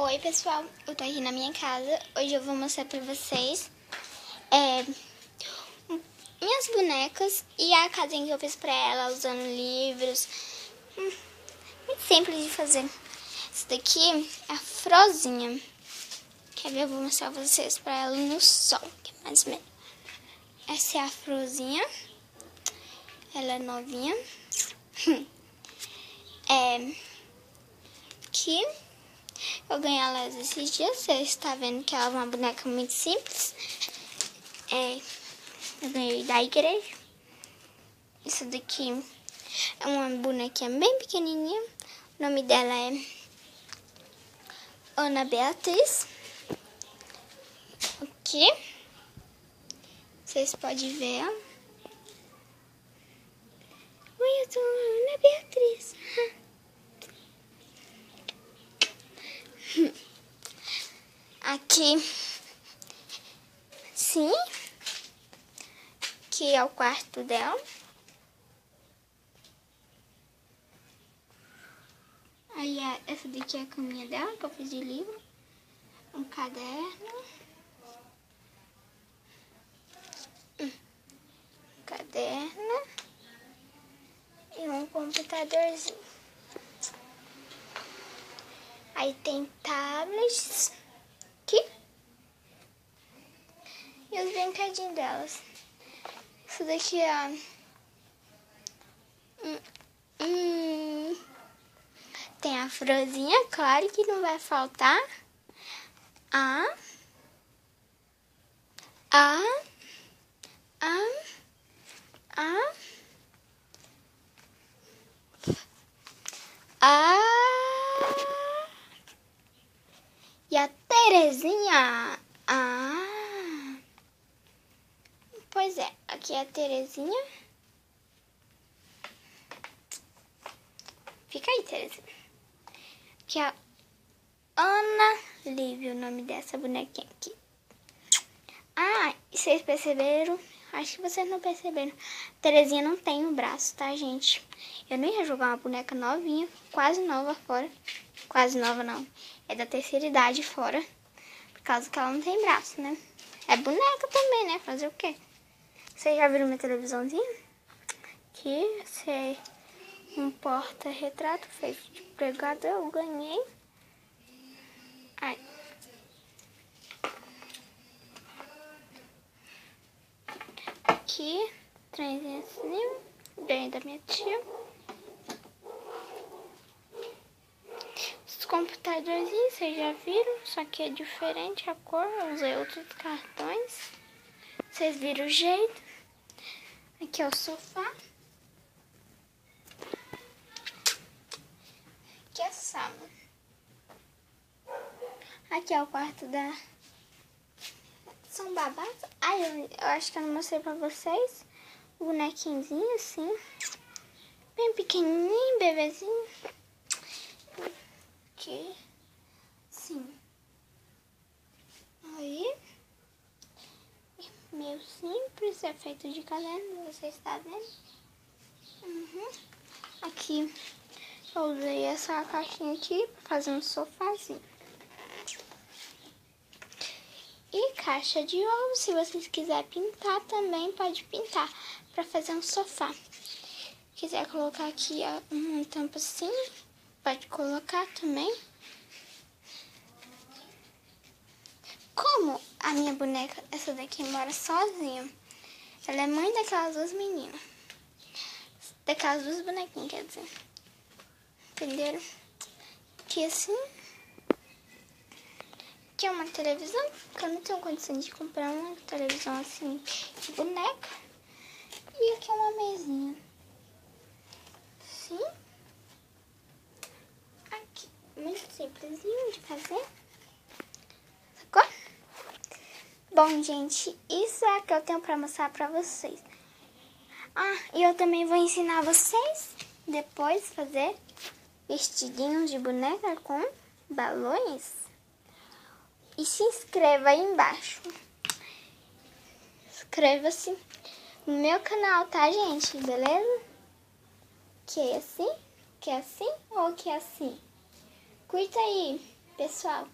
Oi pessoal, eu tô aqui na minha casa. Hoje eu vou mostrar pra vocês minhas bonecas e a casinha que eu fiz pra ela usando livros. Muito simples de fazer. Essa daqui é a Frozinha. Quer ver? Eu vou mostrar pra vocês pra ela no sol, que é mais ou menos. Essa é a Frozinha. Ela é novinha. Aqui eu ganhei ela esses dias. Você está vendo que ela é uma boneca muito simples. Eu ganhei da igreja. Isso daqui é uma bonequinha bem pequenininha. O nome dela é Ana Beatriz. Aqui vocês podem ver. Oi, eu sou a Ana Beatriz. Aqui, sim, que é o quarto dela. Aí essa daqui é a caminha dela, que eu fiz de livro. Um caderno. E um computadorzinho. Aí tem tablets aqui. E os brinquedinhos delas. Isso daqui é tem a Frozinha, claro que não vai faltar. A e a Terezinha. Pois é, aqui é a Terezinha. Fica aí, Terezinha. Aqui é a Ana Lívia, o nome dessa bonequinha aqui. E vocês perceberam? Acho que vocês não perceberam. Terezinha não tem um braço, tá, gente? Eu não ia jogar uma boneca novinha, quase nova fora. Quase nova, não. É da terceira idade fora. Por causa que ela não tem braço, né? É boneca também, né? Fazer o quê? Vocês já viram minha televisãozinha? Aqui, esse é um porta-retrato feito de pregado. Eu ganhei. Aqui, trenzinho assim, ganhei da minha tia. Os computadorzinhos, vocês já viram, só que é diferente a cor, eu usei outros cartões. Vocês viram o jeito. Aqui é o sofá. Aqui é a sala. Aqui é o quarto da... São babás. Eu acho que eu não mostrei pra vocês. O bonequinho assim. Bem pequenininho, bebezinho. Aqui. Sim. Aí. Meio simples. É feito de caderno. Você está vendo? Aqui. Eu usei essa caixinha aqui pra fazer um sofazinho. E caixa de ovo, se vocês quiserem pintar também, pode pintar para fazer um sofá. Quiser colocar aqui uma tampa assim, pode colocar também. Como a minha boneca, essa daqui, mora sozinha, ela é mãe daquelas duas meninas. Daquelas duas bonequinhas, quer dizer. Entenderam? Aqui assim. Aqui é uma televisão, porque eu não tenho condição de comprar uma televisão assim de boneca. E aqui é uma mesinha. Sim. Aqui, muito simplesinho de fazer. Sacou? Bom, gente, isso é o que eu tenho pra mostrar pra vocês. E eu também vou ensinar vocês depois fazer vestidinhos de boneca com balões. E se inscreva aí embaixo. Inscreva-se no meu canal, tá, gente? Beleza? Que é assim? Que é assim ou que é assim? Curta aí. Pessoal,